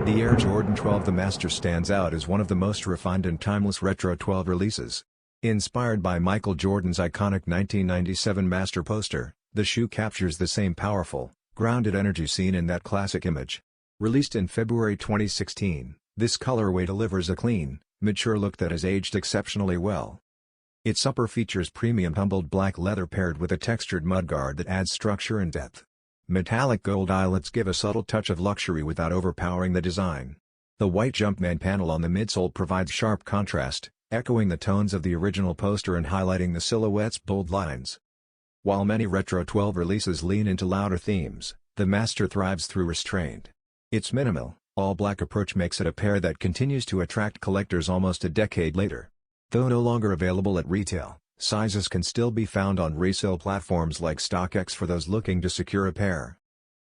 The Air Jordan 12 The Master stands out as one of the most refined and timeless retro 12 releases. Inspired by Michael Jordan's iconic 1997 Master poster, the shoe captures the same powerful, grounded energy seen in that classic image. Released in February 2016, this colorway delivers a clean, mature look that has aged exceptionally well. Its upper features premium tumbled black leather paired with a textured mudguard that adds structure and depth. Metallic gold eyelets give a subtle touch of luxury without overpowering the design. The white Jumpman panel on the midsole provides sharp contrast, echoing the tones of the original poster and highlighting the silhouette's bold lines. While many Retro 12 releases lean into louder themes, the Master thrives through restraint. Its minimal, all-black approach makes it a pair that continues to attract collectors almost a decade later. Though no longer available at retail, sizes can still be found on resale platforms like StockX for those looking to secure a pair.